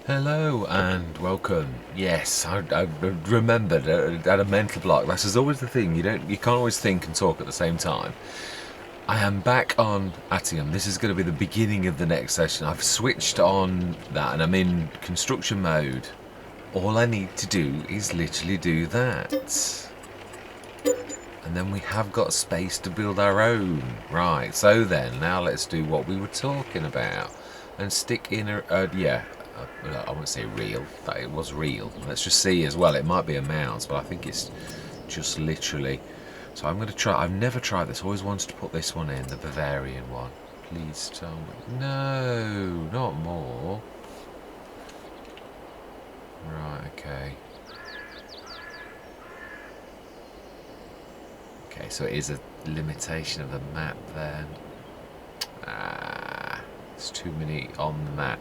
Hello and welcome. Yes, I remembered. Had a mental block. This is always the thing. You can't always think and talk at the same time. I am back on Attingham. This is going to be the beginning of the next session. I've switched on that and I'm in construction mode. All I need to do is literally do that. And then we have got space to build our own. Right, so then, now let's do what we were talking about. And stick in I won't say real, that it was real. Let's just see as well, it might be a mouse, but I think it's just literally. So I'm going to try, I've never tried this, always wanted to put this one in, the Bavarian one. Please tell me. No, not more. Right, okay. Okay, so it is a limitation of the map then. It's too many on the map.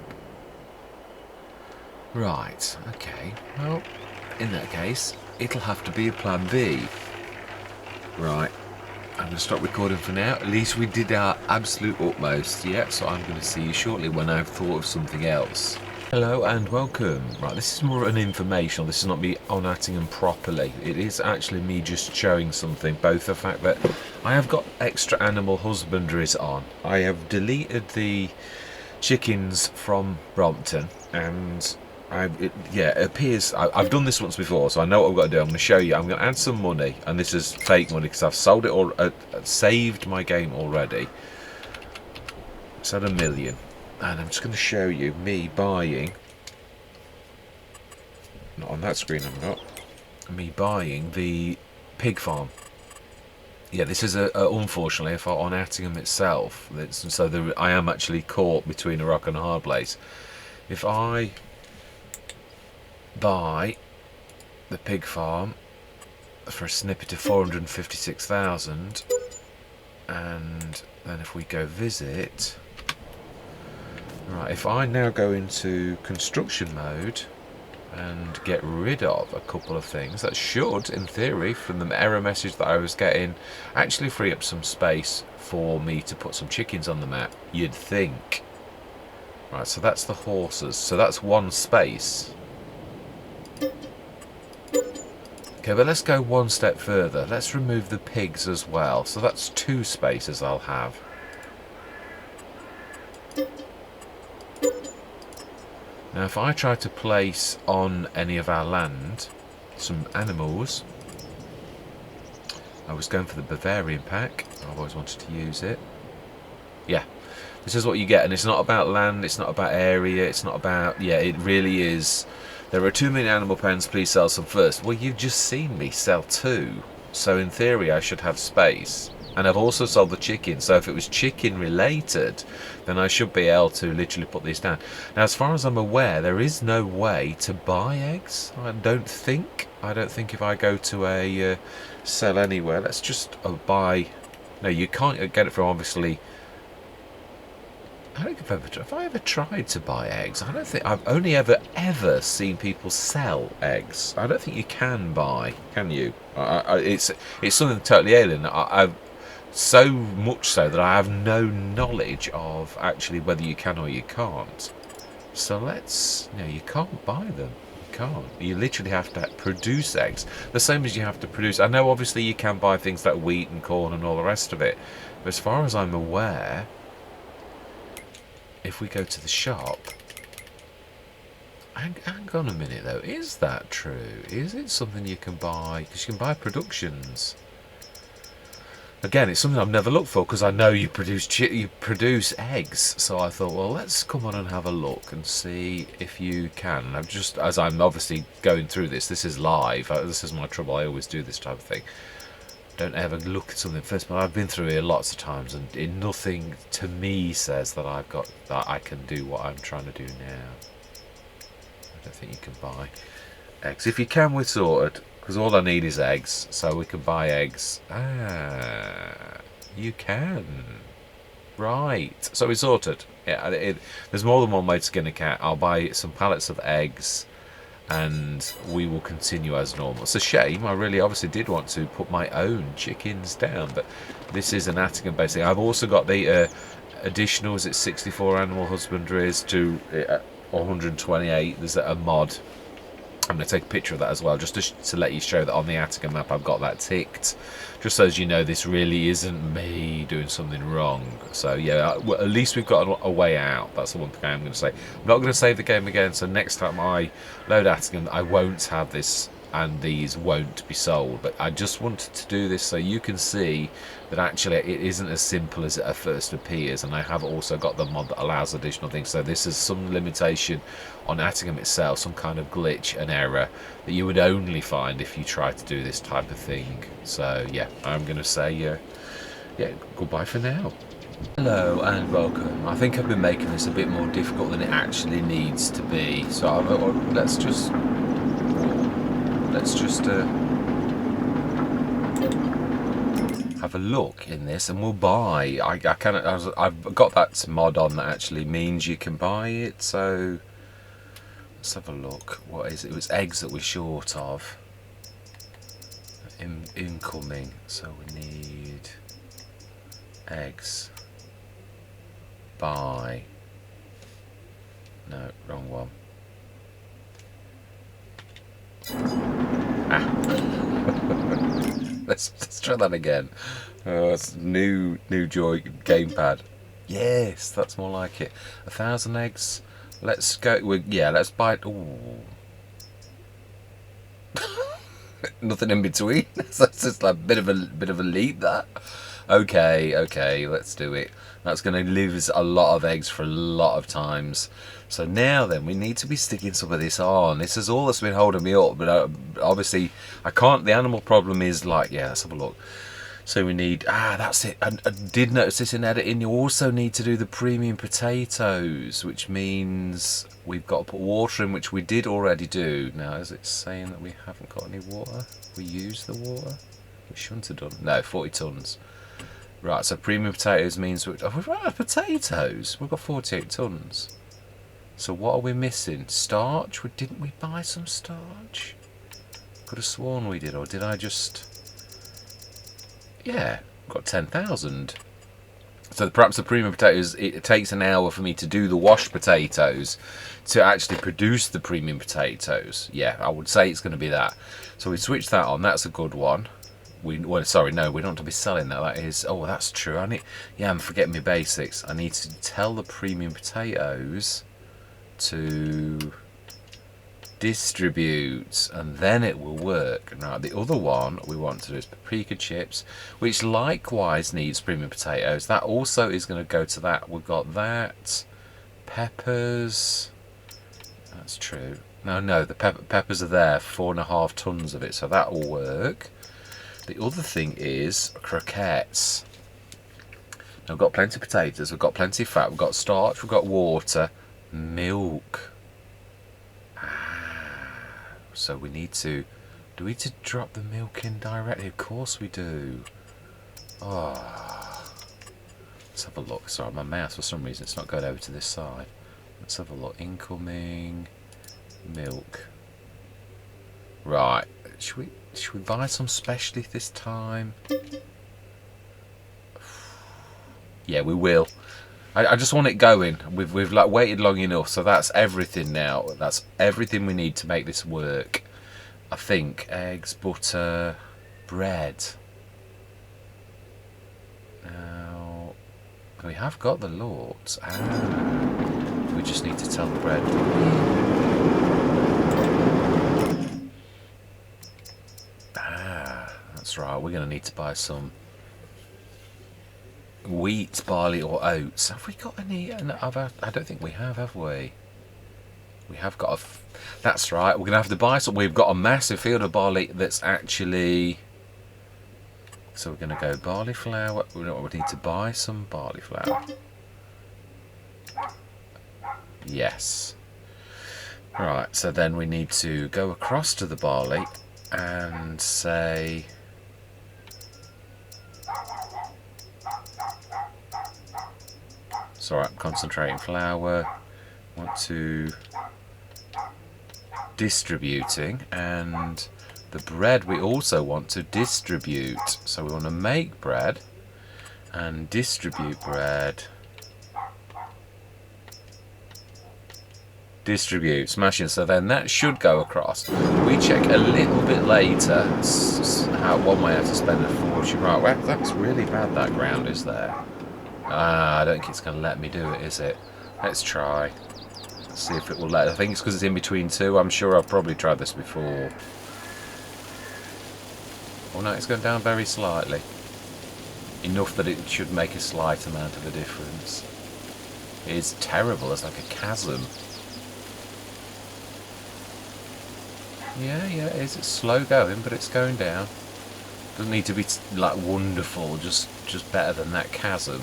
Right, okay. Well, in that case, it'll have to be a plan B. Right, I'm going to stop recording for now. At least we did our absolute utmost, yeah, so I'm going to see you shortly when I've thought of something else. Hello and welcome. Right, this is more an informational, this is not me on Attingham properly. It is actually me just showing something, both the fact that I have got extra animal husbandries on. I have deleted the chickens from Brompton and it appears I've done this once before, so I know what I've got to do. I'm going to show you. I'm going to add some money, and this is fake money because I've sold it or saved my game already. It's at 1 million, and I'm just going to show you me buying. Not on that screen. I'm not. Me buying the pig farm. Yeah, this is unfortunately if on Attingham itself. I am actually caught between a rock and a hard place. If I buy the pig farm for a snippet of 456,000, and then if we go visit, right, if I now go into construction mode and get rid of a couple of things, that should, in theory, from the error message that I was getting, actually free up some space for me to put some chickens on the map, you'd think. Right, so that's the horses, so that's one space. Okay, but let's go one step further. Let's remove the pigs as well. So that's 2 spaces I'll have. Now if I try to place on any of our land some animals, I was going for the Bavarian pack. I've always wanted to use it. Yeah, this is what you get, and it's not about land, it's not about area, it's not about, yeah, it really is. There are too many animal pens, please sell some first. Well, you've just seen me sell 2, so in theory I should have space. And I've also sold the chicken, so if it was chicken related, then I should be able to literally put these down. Now, as far as I'm aware, there is no way to buy eggs, I don't think. I don't think if I go to a sell anywhere, let's just buy. No, you can't get it from, obviously. I don't think have I ever tried to buy eggs? I don't think I've only ever seen people sell eggs. I don't think you can buy, can you? It's something totally alien. I've so much so that I have no knowledge of actually whether you can or you can't. So you can't buy them. You can't. You literally have to produce eggs. The same as you have to produce. I know obviously you can buy things like wheat and corn and all the rest of it, but as far as I'm aware, if we go to the shop, hang on a minute though, is that true? Is it something you can buy? Because you can buy productions. Again, it's something I've never looked for because I know you produce eggs. So I thought, well, let's come on and have a look and see if you can. And as I'm obviously going through this is live. This is my trouble. I always do this type of thing. Don't ever look at something first, but I've been through it lots of times, and nothing to me says that I can do what I'm trying to do now. I don't think you can buy eggs. If you can, we're sorted, because all I need is eggs, so we can buy eggs. You can. Right, so we're sorted. Yeah, there's more than one way to skin a cat. I'll buy some pallets of eggs, and we will continue as normal. It's a shame. I really obviously did want to put my own chickens down, but this is an Attingham based thing. I've also got the additional, is it 64 animal husbandries to or 128. There's a mod. I'm going to take a picture of that as well, just to let you show that on the Attingham map I've got that ticked, just so as you know this really isn't me doing something wrong. So yeah, well, at least we've got a way out. That's the one thing I am going to say. I'm not going to save the game again, so next time I load Attingham I won't have this and these won't be sold, but I just wanted to do this so you can see that actually it isn't as simple as it at first appears, and I have also got the mod that allows additional things. So this is some limitation on Attingham itself, some kind of glitch, an error that you would only find if you try to do this type of thing. So yeah, I'm going to say yeah, goodbye for now. Hello and welcome. I think I've been making this a bit more difficult than it actually needs to be, so let's just have a look in this, and we'll buy. I've got that mod on that actually means you can buy it. So let's have a look. What is it? It was eggs that we're short of. Incoming. So we need eggs. Buy. No, wrong one. Let's try that again. Oh, it's new joy gamepad. Yes, that's more like it. 1,000 eggs. Let's go. Yeah, let's buy it. Ooh. Nothing in between. That's just like a bit of a leap. That. Okay, let's do it. That's going to leave us a lot of eggs for a lot of times. So now then, we need to be sticking some of this on. This is all that's been holding me up, but obviously I can't. The animal problem is like, yeah, let's have a look. So we need, that's it. I did notice this in editing. You also need to do the premium potatoes, which means we've got to put water in, which we did already do. Now, is it saying that we haven't got any water? We used the water? We shouldn't have done. No, 40 tons. Right, so premium potatoes means we've run out of potatoes. We've got 48 tons. So what are we missing? Starch? Didn't we buy some starch? Could have sworn we did, or did I just... Yeah, got 10,000. So perhaps the premium potatoes, it takes an hour for me to do the washed potatoes to actually produce the premium potatoes. Yeah, I would say it's going to be that. So we switch that on. That's a good one. Sorry, no, we don't want to be selling that. That is, oh, that's true. I'm forgetting my basics. I need to tell the premium potatoes to distribute, and then it will work. Now, the other one we want to do is paprika chips, which likewise needs premium potatoes. That also is going to go to that. We've got that. Peppers. That's true. No, the peppers are there. 4.5 tons of it, so that will work. The other thing is croquettes. Now, we've got plenty of potatoes, we've got plenty of fat, we've got starch, we've got water, milk. So we need to... Do we need to drop the milk in directly? Of course we do. Oh. Let's have a look. Sorry, my mouse, for some reason, it's not going over to this side. Let's have a look. Incoming milk. Right. Should we buy some specially this time? Yeah, we will. I just want it going. We've like waited long enough, so that's everything now. That's everything we need to make this work. I think eggs, butter, bread. Now we have got the lords. We just need to tell the bread. That's right. We're going to need to buy some wheat, barley, or oats. Have we got any? I don't think we have we? We have got that's right. We're going to have to buy some. We've got a massive field of barley that's actually... So we're going to go barley flour. We need to buy some barley flour. Yes. Right, so then we need to go across to the barley and say... Sorry, I'm concentrating flour. Want to distributing, and the bread we also want to distribute. So we want to make bread and distribute bread. Distribute, smashing. So then that should go across. We check a little bit later how one way how to spend a fortune. Right, well, that's really bad, that ground is there. I don't think it's going to let me do it, is it? Let's try. Let's see if it will let. I think it's because it's in between two. I'm sure I've probably tried this before. Oh no, it's going down very slightly. Enough that it should make a slight amount of a difference. It is terrible. It's like a chasm. Yeah, it is. It's slow going, but it's going down. Doesn't need to be like wonderful, just better than that chasm.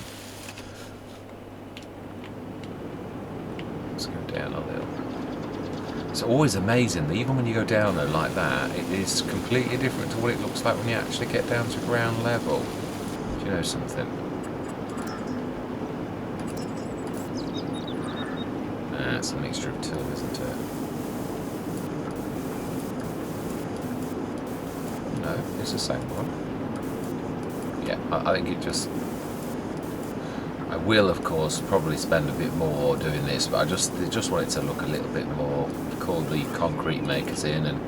Let's go down a little. It's always amazing that even when you go down there like that, it is completely different to what it looks like when you actually get down to ground level. Do you know something? It's a mixture of two, isn't it? No, it's the same one. Yeah, I think it just... I will, of course, probably spend a bit more doing this, but I just want it to look a little bit more... I've called the concrete makers in, and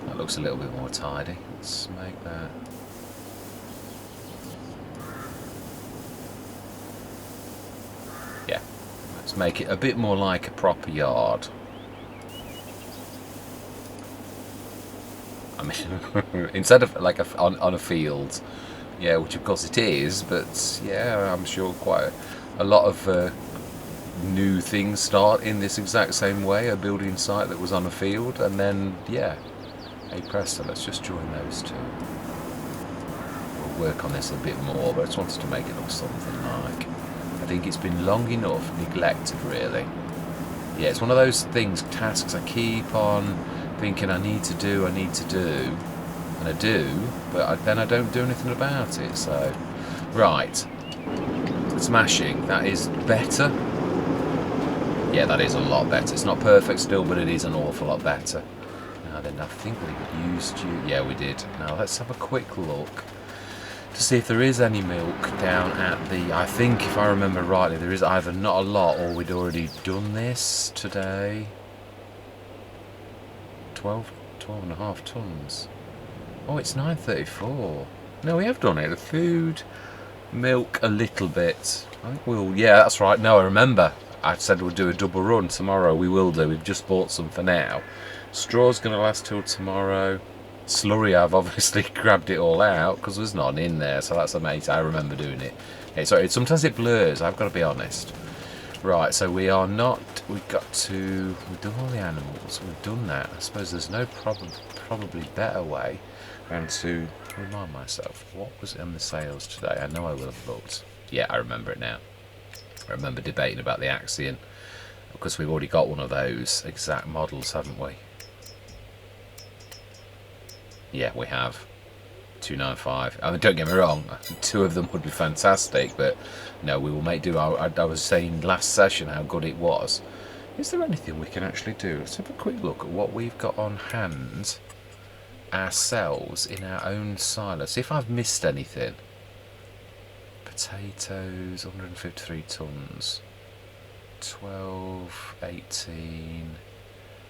that looks a little bit more tidy. Let's make that... Yeah, let's make it a bit more like a proper yard. I mean, instead of like on a field, yeah, which of course it is, but yeah, I'm sure quite a lot of new things start in this exact same way, a building site that was on a field, and then, yeah, hey presto, let's just join those two. We'll work on this a bit more, but I just wanted to make it look something like. I think it's been long enough neglected, really. Yeah, it's one of those things, tasks I keep on thinking I need to do, and I do, but then I don't do anything about it, so... Right. Smashing, that is better. Yeah, that is a lot better. It's not perfect still, but it is an awful lot better. Now then, I think we used you... Yeah, we did. Now let's have a quick look to see if there is any milk down at the... I think, if I remember rightly, there is either not a lot or we'd already done this today. 12.5 tons. Oh, it's 9.34. No, we have done it. The food, milk, a little bit. I think we'll... Yeah, that's right. No, I remember. I said we'll do a double run tomorrow. We will do. We've just bought some for now. Straw's going to last till tomorrow. Slurry, I've obviously grabbed it all out because there's none in there, so that's amazing. I remember doing it. Okay, sorry, sometimes it blurs. I've got to be honest. Right, so we are not... We've done all the animals. We've done that. I suppose there's no probably better way than to remind myself. What was in the sales today? I know I will have looked. Yeah, I remember it now. I remember debating about the Axion because we've already got one of those exact models, haven't we? Yeah, we have. 295. I mean, don't get me wrong, two of them would be fantastic, but no, we will make do. I was saying last session how good it was. Is there anything we can actually do? Let's have a quick look at what we've got on hand ourselves in our own silo. See if I've missed anything. Potatoes, 153 tons. 12, 18...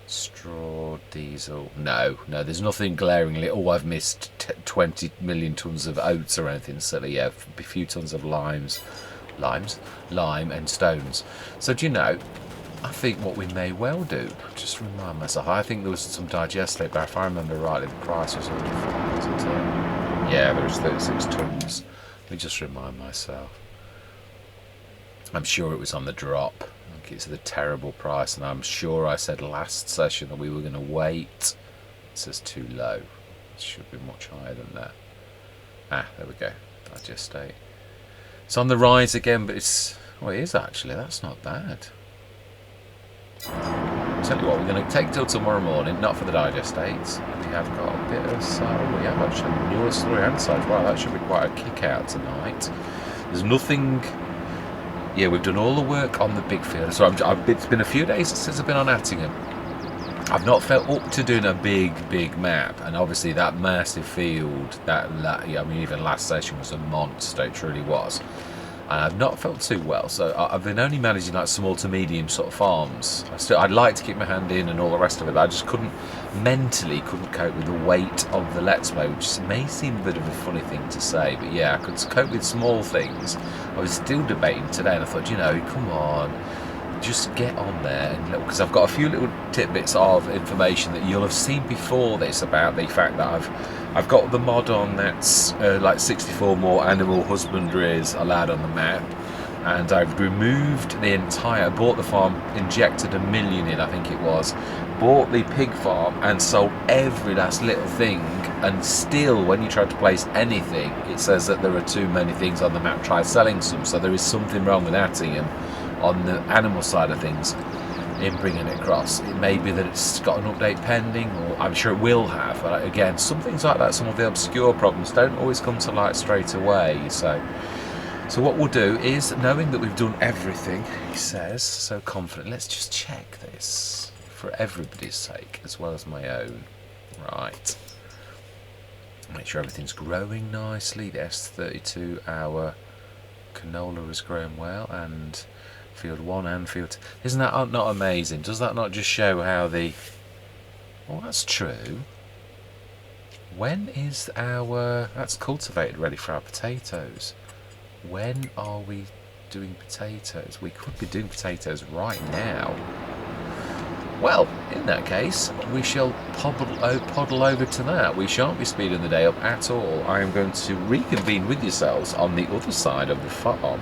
Straw, diesel. No, there's nothing glaringly. Oh, I've missed 20 million tons of oats or anything silly. Yeah, a few tons of lime and stones. So do you know, I think what we may well do, just remind myself, I think there was some digestate, but if I remember rightly, the price was only 5, wasn't it? Yeah, there was 36 tons. Let me just remind myself. I'm sure it was on the drop. It's the terrible price, and I'm sure I said last session that we were going to wait. It says too low. It should be much higher than that. Ah, there we go. Digestate. It's on the rise again, but it's... Well, it is actually. That's not bad. Tell you what, we're going to take till tomorrow morning, not for the digestates. We have got a bit of cider. We have actually newer slurry and cider. Wow, that should be quite a kick out tonight. There's nothing... Yeah, we've done all the work on the big field. So it's been a few days since I've been on Attingham. I've not felt up to doing a big map, and obviously that massive field, I mean, even last session was a monster. It truly was. and I've not felt too well, so I've been only managing like small to medium sort of farms. I'd like to keep my hand in and all the rest of it, but I just mentally couldn't cope with the weight of the Let's Play, which may seem a bit of a funny thing to say, but yeah, I could cope with small things. I was still debating today, and I thought, come on, just get on there and look, because I've got a few little tidbits of information that you'll have seen before this about the fact that I've got the mod on that's like 64 more animal husbandries allowed on the map, and I've removed the entire, bought the farm, injected $1 million in, I think it was, bought the pig farm and sold every last little thing, and still when you try to place anything it says that there are too many things on the map, try selling some. So there is something wrong with Attingham on the animal side of things in bringing it across. It may be that it's got an update pending, or I'm sure it will have, but again, some things like that, some of the obscure problems don't always come to light straight away. So what we'll do is, knowing that we've done everything, he says so confident, let's just check this for everybody's sake as well as my own. Right, make sure everything's growing nicely. The S32 our canola has grown well, and field 1 and field 2. Isn't that not amazing? Does that not just show how the... Well, that's true. When is our... That's cultivated, ready for our potatoes. When are we doing potatoes? We could be doing potatoes right now. Well, in that case, we shall poddle over to that. We shan't be speeding the day up at all. I am going to reconvene with yourselves on the other side of the farm.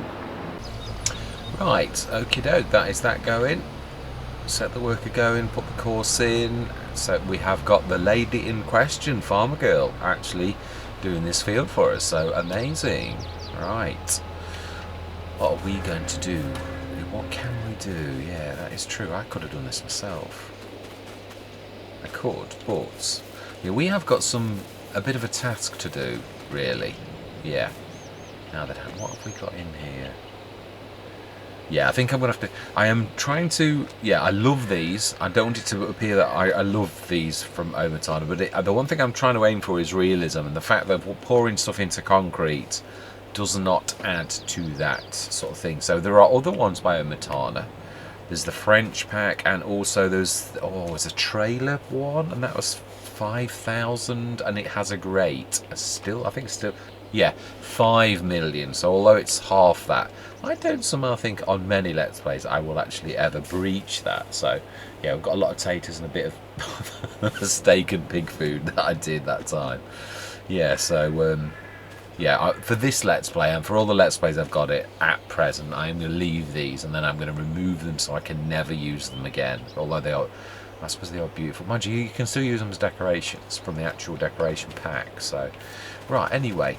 Right, okie doke, that is that going. Set the worker going, put the course in. So we have got the lady in question, farmer girl, actually doing this field for us. So amazing. Right. What are we going to do? What can we do? Yeah, that is true. I could have done this myself. I could, but yeah, we have got a bit of a task to do, really. Yeah. Now that, what have we got in here? Yeah, I think I'm going to have to... I am trying to... Yeah, I love these. I don't want it to appear that I love these from Omatana, but the one thing I'm trying to aim for is realism, and the fact that pouring stuff into concrete does not add to that sort of thing. So there are other ones by Omatana. There's the French pack, and also there's... Oh, there's a trailer one, and that was 5,000, and it has a grate. I think still... Yeah, 5 million. So although it's half that, I don't somehow think on many Let's Plays I will actually ever breach that. So yeah, we've got a lot of taters and a bit of steak and pig food that I did that time. Yeah, so yeah, for this Let's Play and for all the Let's Plays I've got it at present, I'm going to leave these and then I'm going to remove them so I can never use them again. Although they are, I suppose they are beautiful. Mind you, you can still use them as decorations from the actual decoration pack. So right, anyway.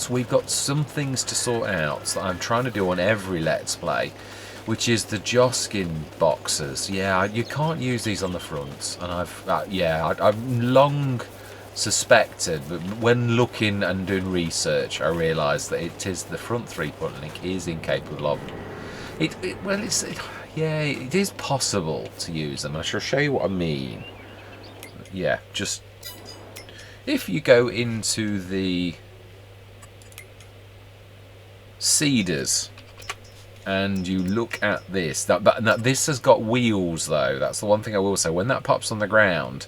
We've got some things to sort out that I'm trying to do on every Let's Play, which is the Joskin boxes. Yeah, you can't use these on the front, and I've long suspected, but when looking and doing research, I realised that it is the front 3-point link is incapable of it. Yeah, it is possible to use them. I shall show you what I mean. Yeah, just if you go into the seeders and you look at this, this has got wheels though. That's the one thing I will say. When that pops on the ground,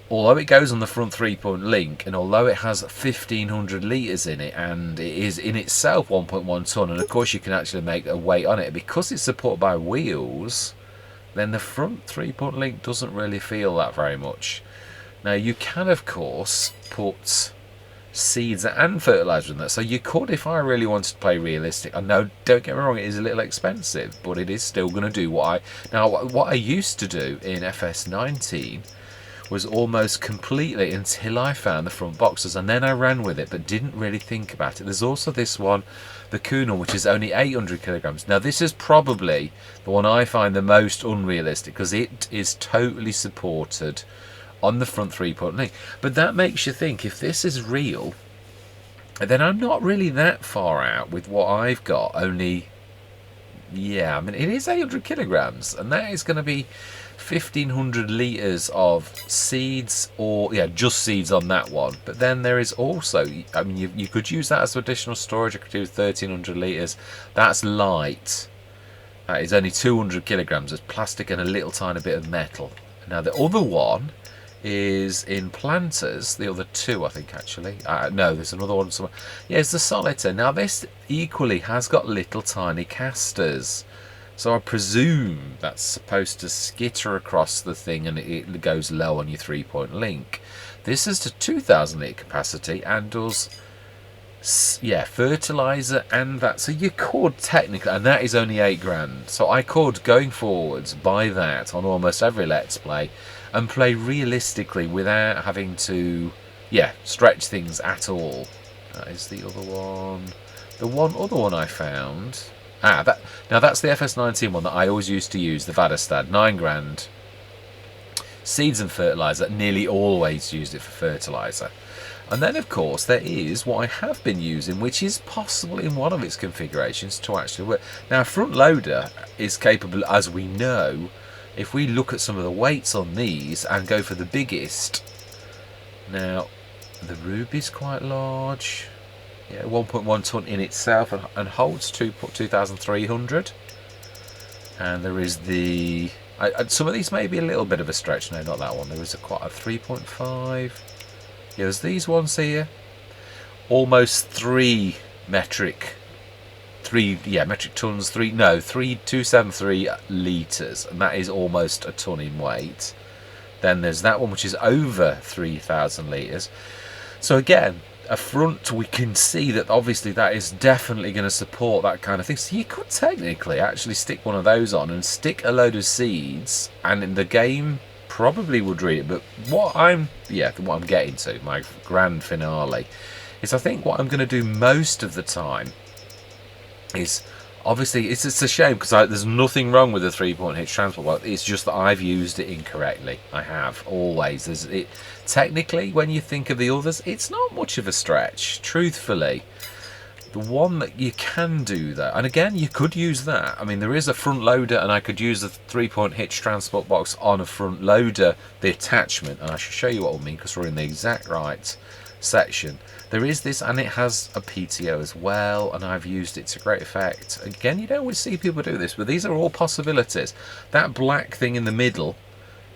although it goes on the front 3-point link, and although it has 1,500 litres in it, and it is in itself 1.1 tonne, and of course you can actually make a weight on it, because it's supported by wheels, then the front 3-point link doesn't really feel that very much. Now you can of course put seeds and fertilizer in that, so you could, if I really wanted to play realistic. I know, don't get me wrong, it is a little expensive, but it is still going to do what I used to do in FS19 was almost completely, until I found the front boxes, and then I ran with it but didn't really think about it. There's also this one, the Kunal, which is only 800 kilograms. Now this is probably the one I find the most unrealistic, because it is totally supported on the front 3-point link. But that makes you think, if this is real, then I'm not really that far out with what I've got. Only, yeah, I mean, it is 800 kilograms, and that is going to be 1,500 litres of seeds, or yeah, just seeds on that one. But then there is also, I mean, you could use that as additional storage. I could do 1,300 litres. That's light. That is only 200 kilograms. It's plastic and a little tiny bit of metal. Now the other one is in planters, the other two I think actually. No, there's another one somewhere. Yeah, it's the Solitaire. Now this equally has got little tiny casters. So I presume that's supposed to skitter across the thing and it goes low on your 3-point link. This is to 2,000 litre capacity and does, yeah, fertiliser and that. So you could technically, and that is only 8 grand. So I could, going forwards, buy that on almost every Let's Play and play realistically without having to, yeah, stretch things at all. That is the other one. The other one I found. Now that's the FS19 one that I always used to use, the Vadestad, 9 grand. Seeds and fertiliser, nearly always used it for fertiliser. And then of course there is what I have been using, which is possible in one of its configurations to actually work. Now a front loader is capable, as we know, if we look at some of the weights on these and go for the biggest. Now the Ruby's quite large. Yeah, 1.1 tonne in itself and holds 2,300. And there is the... some of these may be a little bit of a stretch. No, not that one. There is quite a 3.5. Yeah, there's these ones here. Almost 3 metric... metric tons. 273 litres. And that is almost a tonne in weight. Then there's that one, which is over 3,000 litres. So again, a front, we can see that obviously that is definitely going to support that kind of thing. So you could technically actually stick one of those on and stick a load of seeds, and in the game probably would read it. But what I'm getting to, my grand finale, is I think what I'm going to do most of the time is, obviously it's a shame because there's nothing wrong with the 3-point hitch transport box. It's just that I've used it incorrectly. I have always. Technically, when you think of the others, it's not much of a stretch, truthfully. The one that you can do though, and again you could use that. I mean, there is a front loader, and I could use the 3-point hitch transport box on a front loader, the attachment, and I should show you what I mean because we're in the exact right section. There is this, and it has a PTO as well, and I've used it to great effect. Again, you don't always see people do this, but these are all possibilities. That black thing in the middle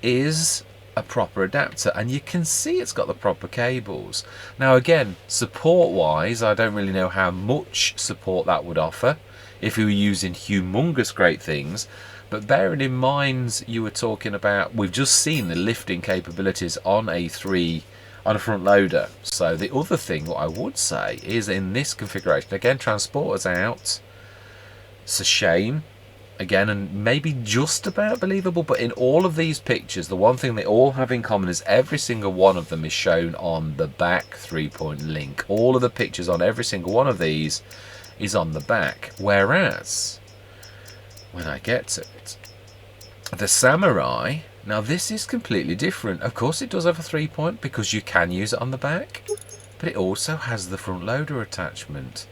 is a proper adapter, and you can see it's got the proper cables. Now again, support wise, I don't really know how much support that would offer if you were using humongous great things, but bearing in mind you were talking about, we've just seen the lifting capabilities on a front loader. So the other thing what I would say is, in this configuration, again, transporters out, it's a shame again, and maybe just about believable, but in all of these pictures, the one thing they all have in common is every single one of them is shown on the back 3-point link. All of the pictures on every single one of these is on the back, whereas when I get to it, the Samurai, now this is completely different. Of course it does have a 3-point because you can use it on the back, but it also has the front loader attachment.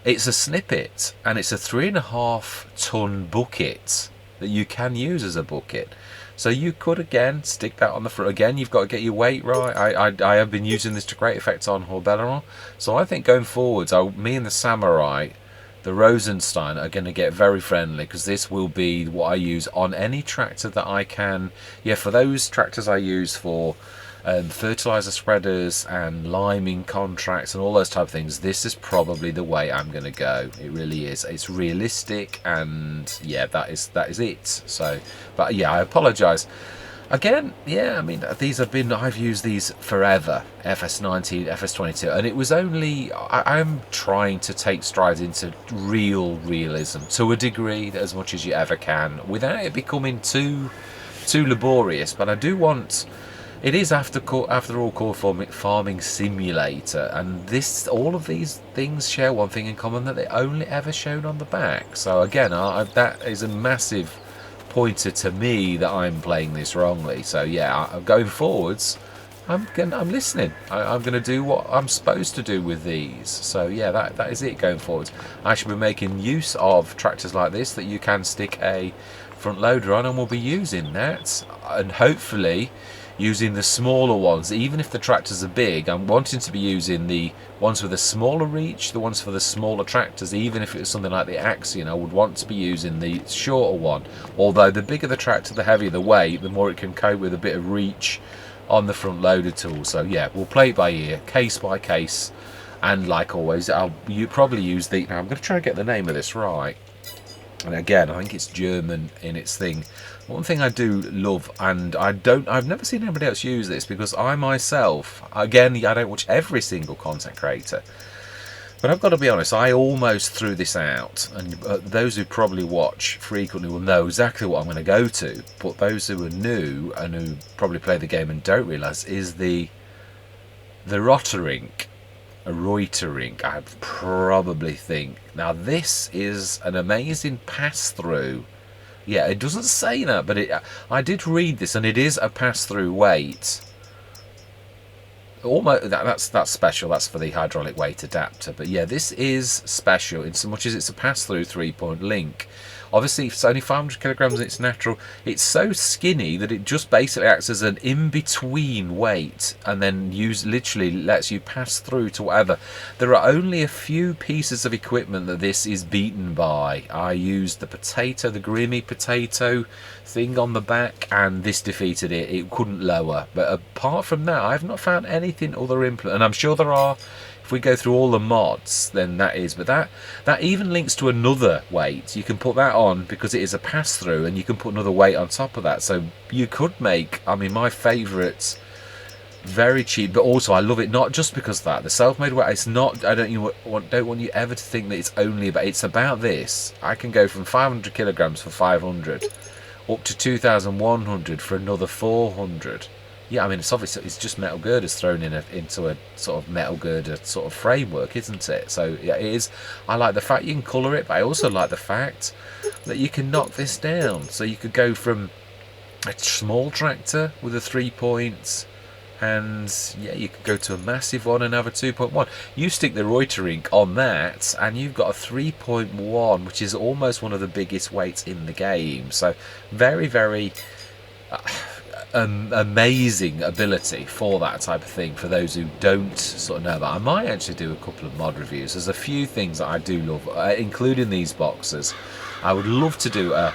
It's a snippet, and it's a 3.5 tonne bucket that you can use as a bucket. So you could again stick that on the front. Again, you've got to get your weight right. I have been using this to great effect on Horbelleron. So I think going forwards, me and the Samurai, the Rosenstein, are going to get very friendly, because this will be what I use on any tractor that I can. Yeah, for those tractors I use for fertilizer spreaders and liming contracts and all those type of things, this is probably the way I'm going to go. It really is. It's realistic, and yeah, that is it. So, but yeah, I apologize again. Yeah, I mean, I've used these forever, FS19, FS22, and it was only, I'm trying to take strides into real realism to a degree, as much as you ever can, without it becoming too laborious. But I do want, it is after all called farming simulator, and all of these things share one thing in common, that they're only ever shown on the back. So again, that is a massive pointer to me that I'm playing this wrongly. So yeah, going forwards, I'm listening. I'm going to do what I'm supposed to do with these. So yeah, that is it going forwards. I should be making use of tractors like this, that you can stick a front loader on, and we'll be using that, and hopefully using the smaller ones. Even if the tractors are big, I'm wanting to be using the ones with a smaller reach, the ones for the smaller tractors. Even if it was something like the Axion, I would want to be using the shorter one, although the bigger the tractor, the heavier the weight, the more it can cope with a bit of reach on the front loader tool. So yeah, we'll play it by ear, case by case, and like always, you probably use the, now I'm going to try and get the name of this right, and again I think it's German in its thing. One thing I do love, and I've never seen anybody else use this, because I myself, again, I don't watch every single content creator, but I've got to be honest, I almost threw this out, and those who probably watch frequently will know exactly what I'm going to go to, but those who are new and who probably play the game and don't realise, is the Rotterink, a Reuterink, I probably think. Now this is an amazing pass-through. Yeah, it doesn't say that, but I did read this, and it is a pass-through weight. Almost that's special. That's for the hydraulic weight adapter. But yeah, this is special in so much as it's a pass-through 3-point link. Obviously, it's only 500 kilograms and it's natural. It's so skinny that it just basically acts as an in-between weight, and then literally lets you pass through to whatever. There are only a few pieces of equipment that this is beaten by. I used the Grimmy potato thing on the back, and this defeated it. It couldn't lower. But apart from that, I've not found anything other implement, and I'm sure there are. If we go through all the mods, then that is, but that even links to another weight. You can put that on because it is a pass-through, and you can put another weight on top of that. So you could make, I mean, my favourite, very cheap, but also I love it not just because of that. The self-made weight, it's not, I don't want you ever to think that it's only about, it's about this. I can go from 500 kilograms for 500 up to 2,100 for another 400. Yeah, I mean, it's obviously, it's just metal girders thrown into a sort of metal girder sort of framework, isn't it? So yeah, it is. I like the fact you can colour it, but I also like the fact that you can knock this down. So you could go from a small tractor with a 3 points, and yeah, you could go to a massive one and have a 2.1. You stick the Reuterink on that, and you've got a 3.1, which is almost one of the biggest weights in the game. So very, very amazing ability for that type of thing, for those who don't sort of know that. I might actually do a couple of mod reviews. There's a few things that I do love, including these boxes. I would love to do a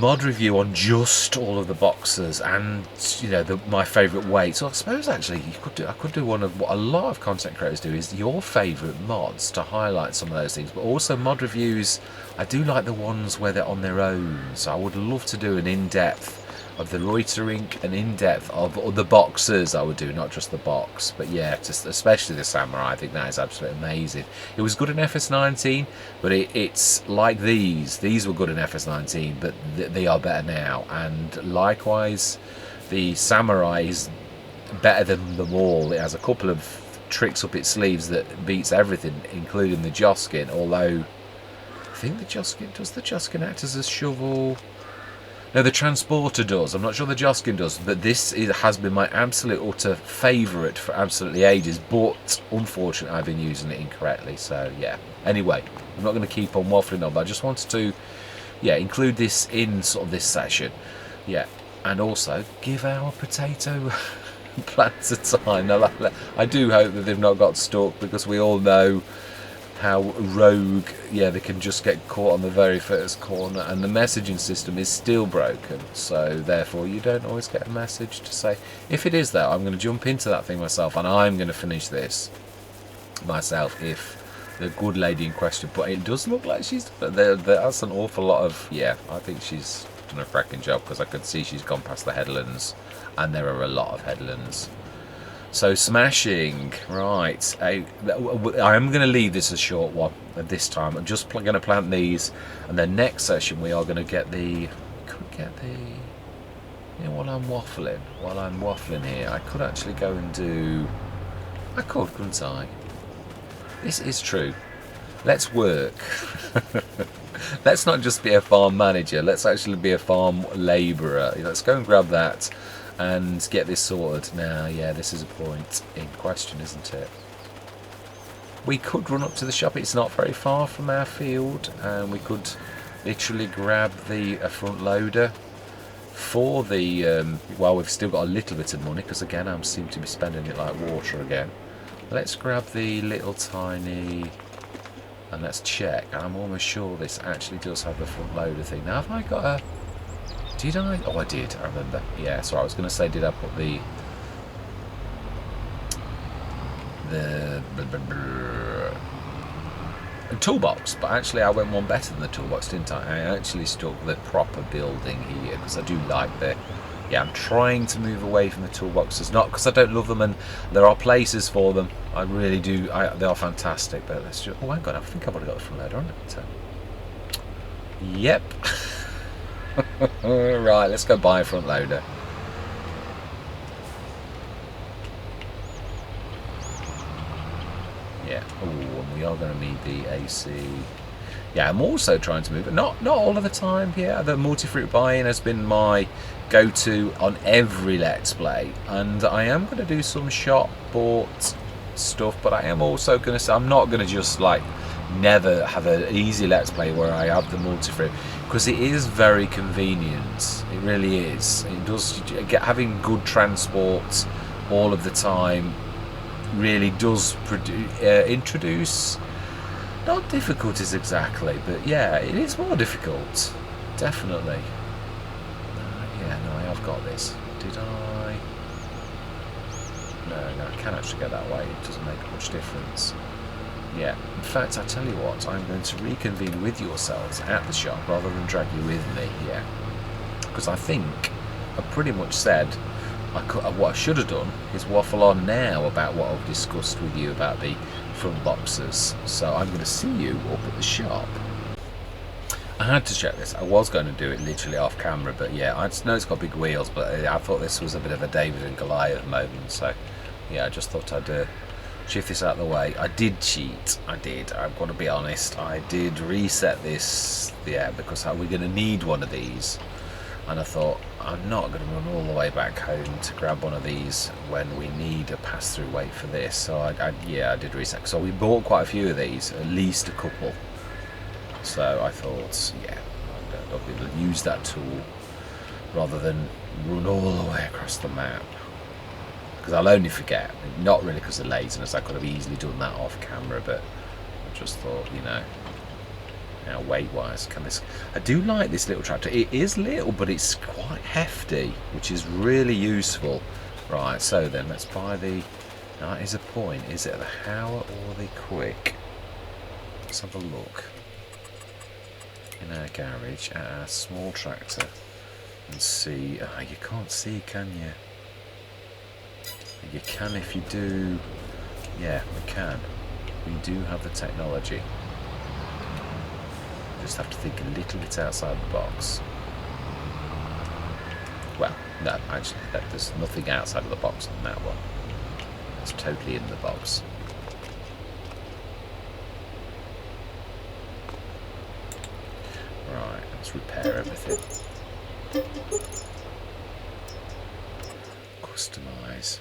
mod review on just all of the boxes, and you know, my favourite weights. So I suppose actually I could do one of what a lot of content creators do, is your favourite mods, to highlight some of those things. But also mod reviews, I do like the ones where they're on their own. So I would love to do an in-depth of the Reuterink, an in-depth of the boxes. I would do, not just the box, but yeah, just especially the Samurai. I think that is absolutely amazing. It was good in FS19, but it's like these were good in FS19, but they are better now. And likewise, the Samurai is better than them all. It has a couple of tricks up its sleeves that beats everything, including the Joskin, although I think the Joskin act as a shovel? No, the Transporter does. I'm not sure the Joskin does, but this has been my absolute utter favourite for absolutely ages, but unfortunately I've been using it incorrectly. So yeah, anyway, I'm not going to keep on waffling on, but I just wanted to, yeah, include this in sort of this session. Yeah, and also give our potato plants a time. I do hope that they've not got stuck, because we all know how rogue, yeah, they can just get caught on the very first corner, and the messaging system is still broken, so therefore you don't always get a message to say. If it is that, I'm going to jump into that thing myself, and I'm going to finish this myself if the good lady in question, but it does look like she's, that's an awful lot of, yeah, I think she's done a cracking job, because I could see she's gone past the headlands, and there are a lot of headlands. So smashing, right, I am going to leave this a short one at this time. I'm just going to plant these, and then next session we are going to get the, you know, while I'm waffling here, I could actually go and do, couldn't I? This is true. Let's work. Let's not just be a farm manager, let's actually be a farm labourer. Let's go and grab that and get this sorted. Now, yeah, this is a point in question, isn't it? We could run up to the shop. It's not very far from our field, and we could literally grab the front loader for the well, we've still got a little bit of money because again I seem to be spending it like water again. Let's grab the little tiny and let's check. I'm almost sure this actually does have the front loader thing. Now have I got a... Did I? Oh, I did, I remember. Yeah, sorry, I was going to say, did I put the toolbox, but actually I went one better than the toolbox, didn't I? I actually stuck the proper building here because I do like the... Yeah, I'm trying to move away from the toolboxes, not because I don't love them, and there are places for them. I really do. They are fantastic, but let's just... Oh, hang on, I think I've already got the front loader on it. So. Yep. Right, let's go buy a front loader. Yeah. Oh, and we are going to need the AC. Yeah, I'm also trying to move, but not all of the time. Yeah, the multi-fruit buy-in has been my go-to on every Let's Play, and I am going to do some shop bought stuff, but I am also going to say I'm not going to just like never have an easy Let's Play where I have the multi-fruit, because it is very convenient. It really is. It does having good transport all of the time really does introduce not difficulties exactly, but yeah, it is more difficult, definitely. Yeah, no, I have got this. Did I? No, I can actually go that way. It doesn't make much difference. Yeah, in fact, I tell you what, I'm going to reconvene with yourselves at the shop rather than drag you with me, yeah. Because I think I've pretty much said what I should have done is waffle on now about what I've discussed with you about the front boxes. So I'm going to see you up at the shop. I had to check this. I was going to do it literally off camera, but yeah, I know it's got big wheels, but I thought this was a bit of a David and Goliath moment. So yeah, I just thought I'd shift this out of the way. I did cheat. I did. I've got to be honest. I did reset this, yeah, because we're going to need one of these. And I thought, I'm not going to run all the way back home to grab one of these when we need a pass-through weight for this. So yeah, I did reset. So we bought quite a few of these, at least a couple. So I thought, yeah, I'll be able to use that tool rather than run all the way across the map. Because I'll only forget. Not really because of laziness. I could have easily done that off camera, but I just thought, you know. Now weight-wise, I do like this little tractor. It is little, but it's quite hefty, which is really useful. Right, so then let's buy the... Now, that is a point. Is it the Howler or the Quick? Let's have a look in our garage at our small tractor and see. You can't see, can you? You can if you do. Yeah, we can. We do have the technology. Just have to think a little bit outside the box. Well, no, actually, there's nothing outside of the box on that one. It's totally in the box. Right, let's repair everything. Customize.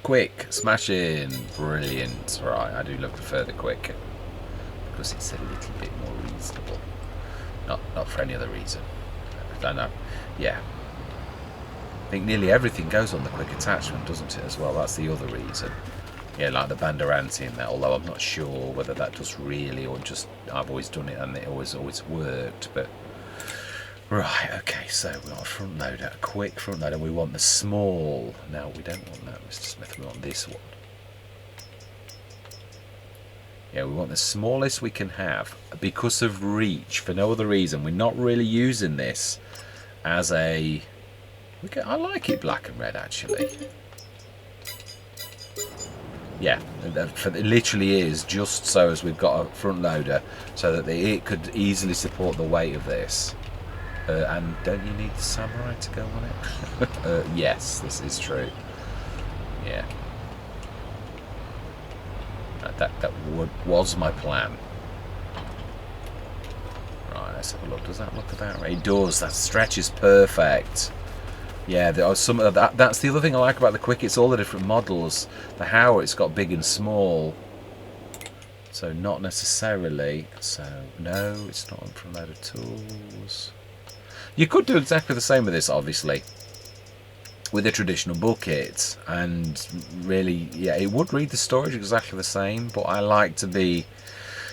Quick, smash in, brilliant. Right, I do love the further quick because it's a little bit more reasonable. Not for any other reason. I don't know. Yeah, I think nearly everything goes on the quick attachment, doesn't it? As well, that's the other reason. Yeah, like the Banderanti in there. Although I'm not sure whether that does really, or just I've always done it and it always worked. But right, okay, so we've got a front loader, a quick front loader, and we want the small. Now, we don't want that, Mr. Smith, we want this one. Yeah, we want the smallest we can have because of reach, for no other reason. We're not really using this as a... I like it black and red, actually. Yeah, it literally is just so as we've got a front loader so that it could easily support the weight of this. And don't you need the Samurai to go on it? Yes, this is true. Yeah. That was my plan. Right, let's have a look. Does that look about right? It does. That stretch is perfect. Yeah, there are some of that. That's the other thing I like about the Quick. It's all the different models. The Howler, it's got big and small. So not necessarily. So no, it's not on front loader tools. You could do exactly the same with this, obviously, with a traditional bucket, and really, yeah, it would read the storage exactly the same. But I like to be,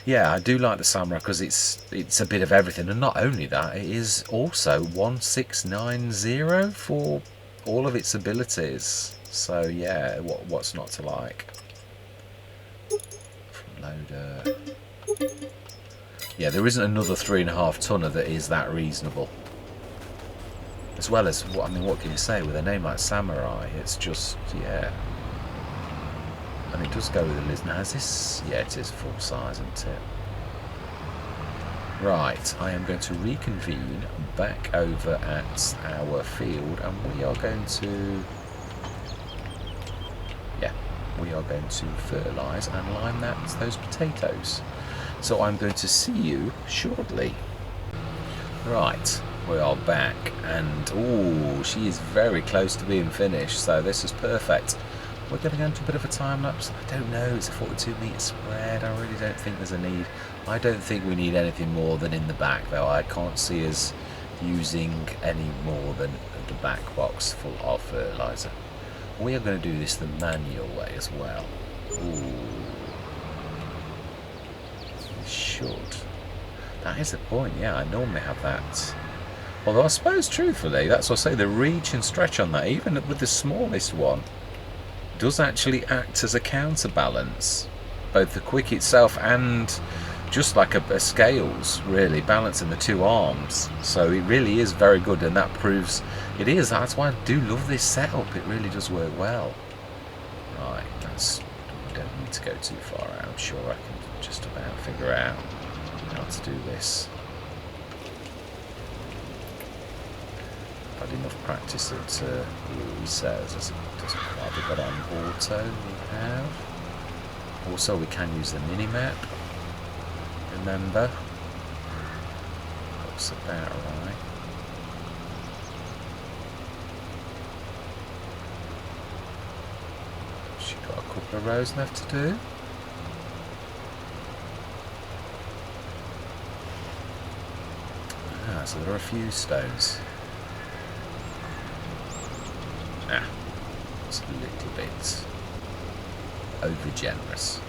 yeah, I do like the Samurai because it's a bit of everything, and not only that, it is also 1690 for all of its abilities. So yeah, what's not to like? Front loader. Yeah, there isn't another 3.5 tonner that is that reasonable. As well as, I mean, what can you say with a name like Samurai? It's just, yeah. And it does go with the Liz. Now, is this? Yeah, it is full size, isn't it? Right, I am going to reconvene back over at our field, and we are going to, yeah, we are going to fertilise and lime those potatoes. So I'm going to see you shortly. Right, we are back, and oh, she is very close to being finished, so this is perfect. We're going to go into a bit of a time lapse. I don't know, it's a 42 metre spread. I really don't think there's a need. I don't think we need anything more than in the back, though. I can't see us using any more than the back box full of fertiliser. We are going to do this the manual way as well. Ooh. We should. That is the point, yeah, I normally have that. Although I suppose, truthfully, that's what I say, the reach and stretch on that, even with the smallest one, does actually act as a counterbalance. Both the quick itself and just like a scales, really, balancing the two arms. So it really is very good, and that proves it is. That's why I do love this setup. It really does work well. Right, we don't need to go too far out. I'm sure I can just about figure out how to do this. I've had enough practice that he says doesn't quite be got on auto. We have. Also, we can use the mini-map. Remember? Looks about right. She's got a couple of rows left to do. Ah, so there are a few stones. Ah, it's a little bit over generous.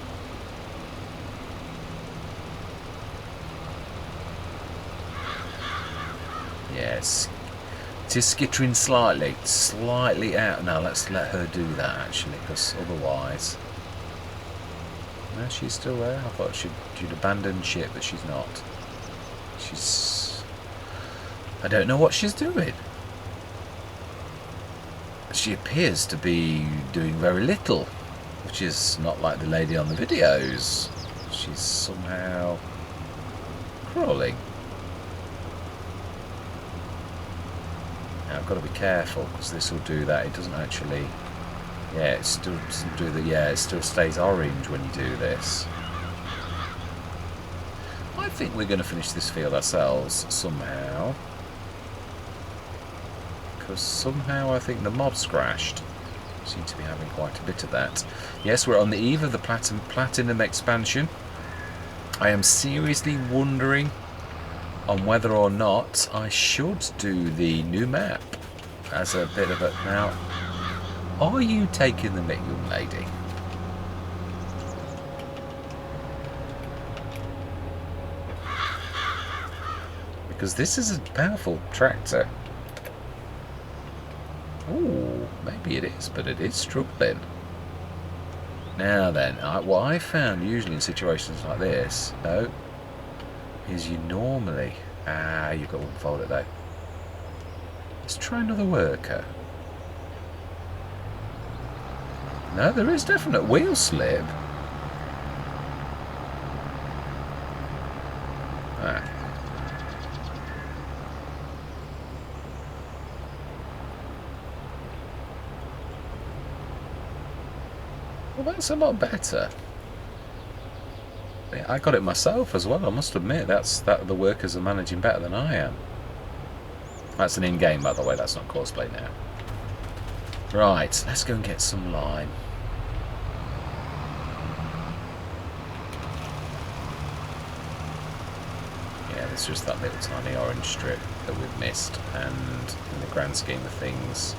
Yes, it is skittering slightly out. Now let's let her do that actually, because otherwise, no, she's still there. I thought she'd abandoned ship, but she's not. I don't know what she's doing. She appears to be doing very little, which is not like the lady on the videos. She's somehow crawling. Now I've got to be careful because this will do that. It doesn't actually. Yeah, it still doesn't do that. Yeah, it still stays orange when you do this. I think we're going to finish this field ourselves somehow. Because somehow I think the mobs crashed. Seem to be having quite a bit of that. Yes, we're on the eve of the Platinum expansion. I am seriously wondering on whether or not I should do the new map as a bit of a... Now, are you taking the mick, young lady? Because this is a powerful tractor. Ooh, maybe it is, but it is struggling. Now then, what I found usually in situations like this, is you normally... you've got one folder though. Let's try another worker. No, there is definite wheel slip. Well, that's a lot better. I got it myself as well, I must admit. That the workers are managing better than I am. That's an in-game, by the way, that's not cosplay now. Right, let's go and get some lime. it's just that little tiny orange strip that we've missed, and in the grand scheme of things,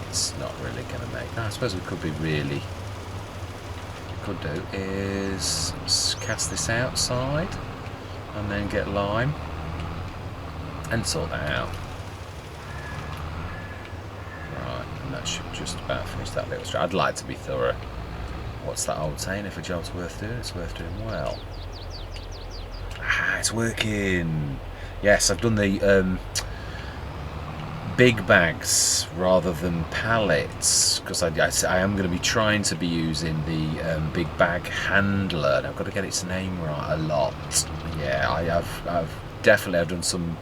it's not really going to make. No, I suppose we could be really. Could do is cast this outside and then get lime and sort that out. Right, and that should just about finish that little strip. I'd like to be thorough. What's that old saying? If a job's worth doing, it's worth doing well. Ah, it's working. Yes, I've done the big bags rather than pallets, because I am going to be trying to be using the big bag handler, and I've got to get its name right a lot. Yeah, I've definitely done some.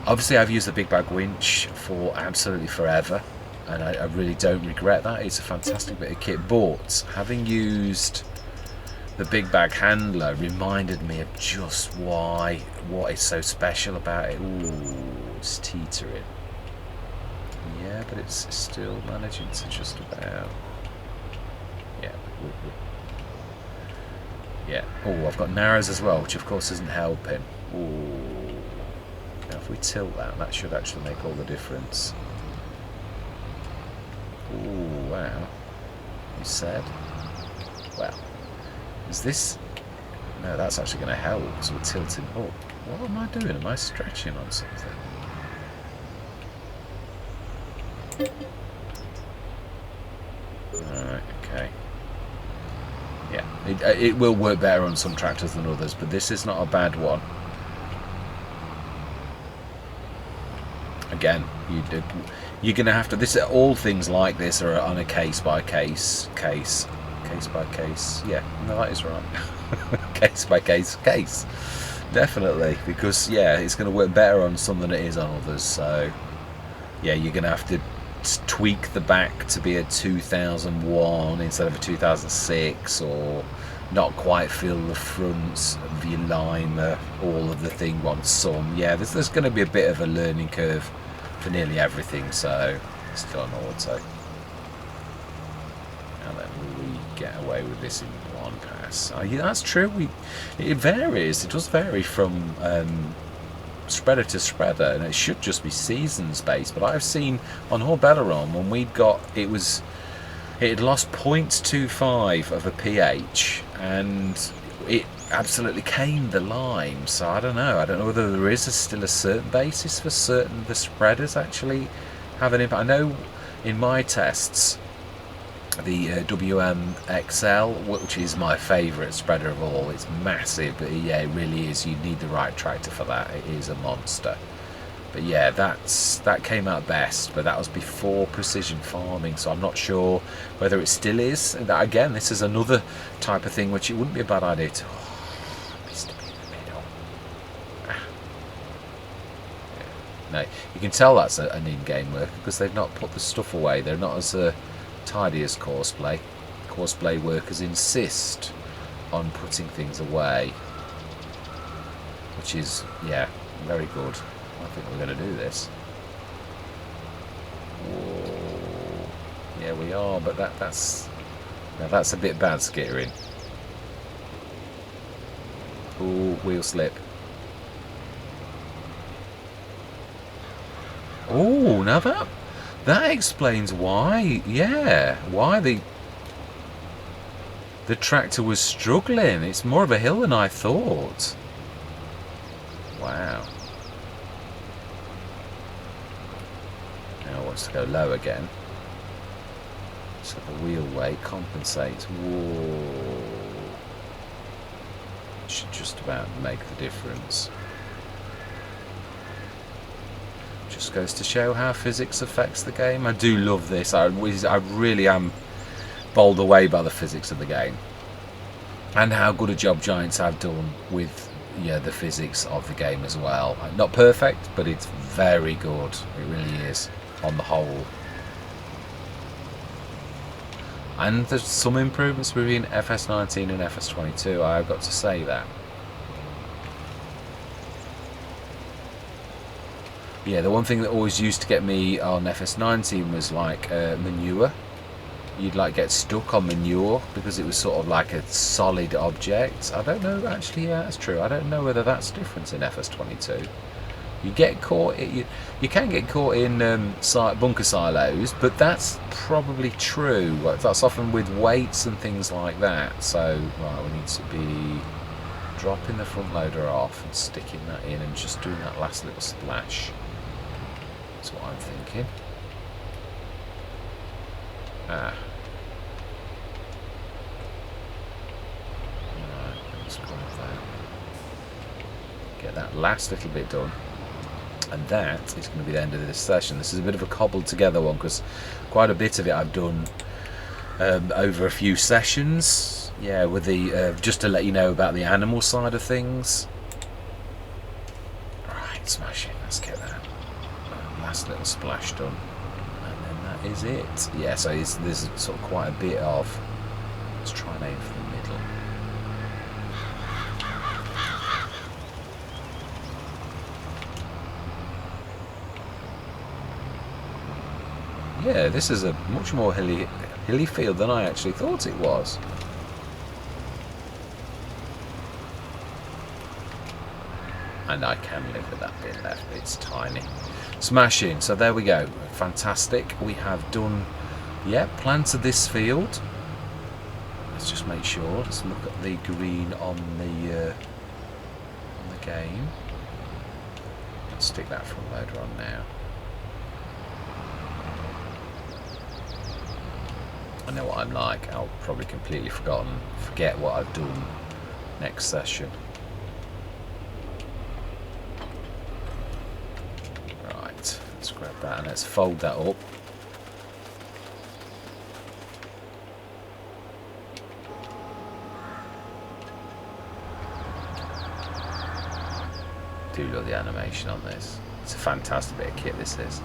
Obviously, I've used the big bag winch for absolutely forever, and I really don't regret that. It's a fantastic bit of kit, but having used the big bag handler reminded me of just what is so special about it. Ooh, it's teetering. Yeah, but it's still managing to just about. Yeah. Yeah. Oh, I've got narrows as well, which of course isn't helping. Ooh. Now if we tilt that should actually make all the difference. Ooh, wow. You said? Well. Is this... No, that's actually going to help, because we're tilting up. What am I doing? Am I stretching on something? Alright, okay. Yeah, it will work better on some tractors than others, but this is not a bad one. Again, you're going to have to... This, all things like this are on a case-by-case case. Case by case, yeah, no, that is right. Case by case, definitely, because yeah, it's going to work better on some than it is on others. So yeah, you're going to have to tweak the back to be a 2001 instead of a 2006, or not quite fill the fronts of your liner, all of the thing wants some. Yeah, there's going to be a bit of a learning curve for nearly everything, so it's still on auto. Now then, will we get away with this in one pass? Yeah, that's true. It varies. It does vary from spreader to spreader, and it should just be seasons based. But I've seen on Horbelleron when we'd got it had lost 0.25 of a pH, and it absolutely caned the lime. So I don't know whether there is still a certain basis for certain the spreaders actually have an impact. I know in my tests the WMXL, which is my favourite spreader of all, it's massive, but yeah, it really is. You need the right tractor for that. It is a monster. But yeah, that came out best, but that was before precision farming, so I'm not sure whether it still is. Again, this is another type of thing which it wouldn't be a bad idea to... Oh, missed a bit in the middle. Ah. Yeah. No, you can tell that's an in-game worker because they've not put the stuff away. They're not as tidy as Courseplay. Courseplay workers insist on putting things away, which is, yeah, very good. I think we're going to do this. Whoa. Yeah, we are, but that's a bit bad skittering. Ooh, wheel slip. Oh, now that explains why. Yeah, why the tractor was struggling. It's more of a hill than I thought. Wow. Now it wants to go low again. So the wheel weight compensates. Whoa. Should just about make the difference. Just goes to show how physics affects the game. I do love this. I really am bowled away by the physics of the game, and how good a job Giants have done with the physics of the game as well. Not perfect, but it's very good. It really is on the whole. And there's some improvements between FS19 and FS22. I've got to say that. Yeah, the one thing that always used to get me on FS19 was like manure. you'd like get stuck on manure because it was sort of like a solid object. I don't know, actually, yeah, that's true. I don't know whether that's different in FS22. You get caught, you can get caught in bunker silos, but that's probably true. That's often with weights and things like that. So, right, we need to be dropping the front loader off and sticking that in and just doing that last little splash. That's what I'm thinking. Ah. Right, let's grab that. Get that last little bit done. And that is going to be the end of this session. This is a bit of a cobbled together one because quite a bit of it I've done over a few sessions. Yeah, with the just to let you know about the animal side of things. Right, smashing. Let's get that last little splash done, and then that is it. Yeah, so there's sort of quite a bit of. Let's try and aim for the middle. Yeah, this is a much more hilly field than I actually thought it was. And I can live with that bit left, it's tiny. Smashing, so there we go, fantastic. We have done, yeah, planted this field. Let's just make sure, let's look at the green on the game. Let's stick that front loader on now. I know what I'm like, I'll probably completely forget what I've done next session. Right, let's grab that and let's fold that up. Do love the animation on this. It's a fantastic bit of kit, this is.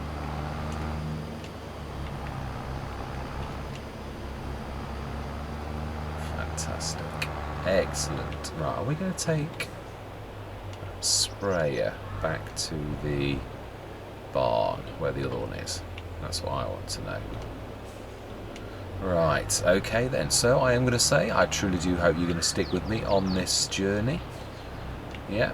Fantastic. Excellent. Right, are we going to take that sprayer back to the barn where the other one is? That's what I want to know. Right, okay then. So I am going to say I truly do hope you're going to stick with me on this journey. Yeah.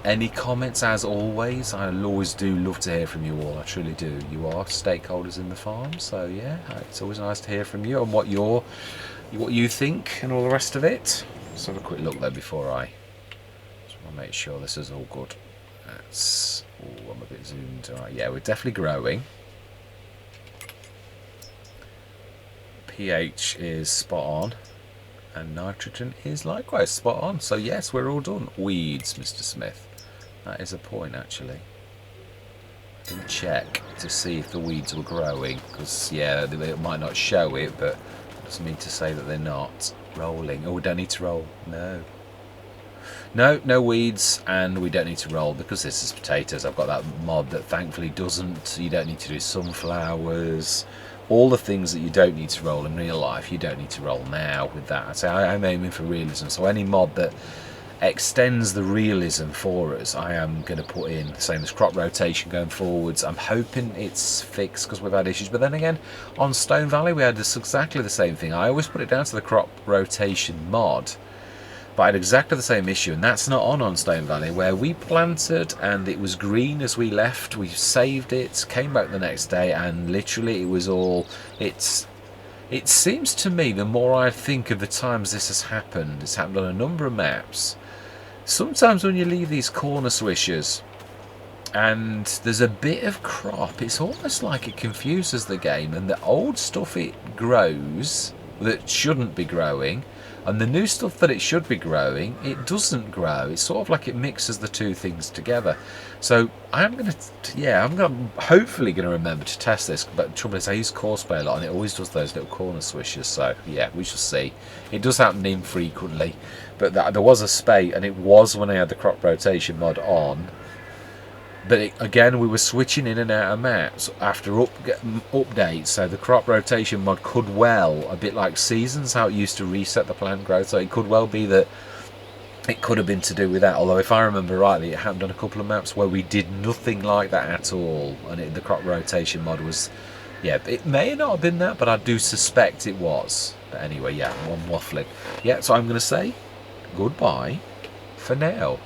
Any comments, as always, I always do love to hear from you all, I truly do. You are stakeholders in the farm, so yeah, it's always nice to hear from you and what you think and all the rest of it. Let's have a quick look there before I just want to make sure this is all good. That's, oh, I'm a bit zoomed. All right, yeah, we're definitely growing. pH is spot on. And nitrogen is likewise spot on. So yes, we're all done. Weeds, Mr. Smith. That is a point, actually. I didn't check to see if the weeds were growing, because yeah, it might not show it, but it doesn't mean to say that they're not rolling. Oh, we don't need to roll. No weeds, and we don't need to roll because this is potatoes. I've got that mod that thankfully doesn't. You don't need to do sunflowers. All the things that you don't need to roll in real life, you don't need to roll now with that. So I'm aiming for realism. So any mod that extends the realism for us, I am going to put in. The same as crop rotation going forwards. I'm hoping it's fixed because we've had issues. But then again, on Stone Valley, we had exactly the same thing. I always put it down to the crop rotation mod. But I had exactly the same issue, and that's not on Stone Valley, where we planted and it was green as we left. We saved it, came back the next day, and literally it was all. It seems to me, the more I think of the times this has happened, it's happened on a number of maps. Sometimes when you leave these corner swishers and there's a bit of crop, it's almost like it confuses the game, and the old stuff it grows that shouldn't be growing, and the new stuff that it should be growing, it doesn't grow. It's sort of like it mixes the two things together. So I'm hopefully going to remember to test this. But the trouble is I use Courseplay a lot, and it always does those little corner swishers. So yeah, we shall see. It does happen infrequently, but there was a spate, and it was when I had the crop rotation mod on. But again, we were switching in and out of maps after updates, so the crop rotation mod could well, a bit like seasons, how it used to reset the plant growth, so it could well be that it could have been to do with that. Although if I remember rightly, it happened on a couple of maps where we did nothing like that at all, and the crop rotation mod was Yeah, it may not have been that, but I do suspect it was. But anyway, yeah, I'm waffling. Yeah, so I'm going to say goodbye for now.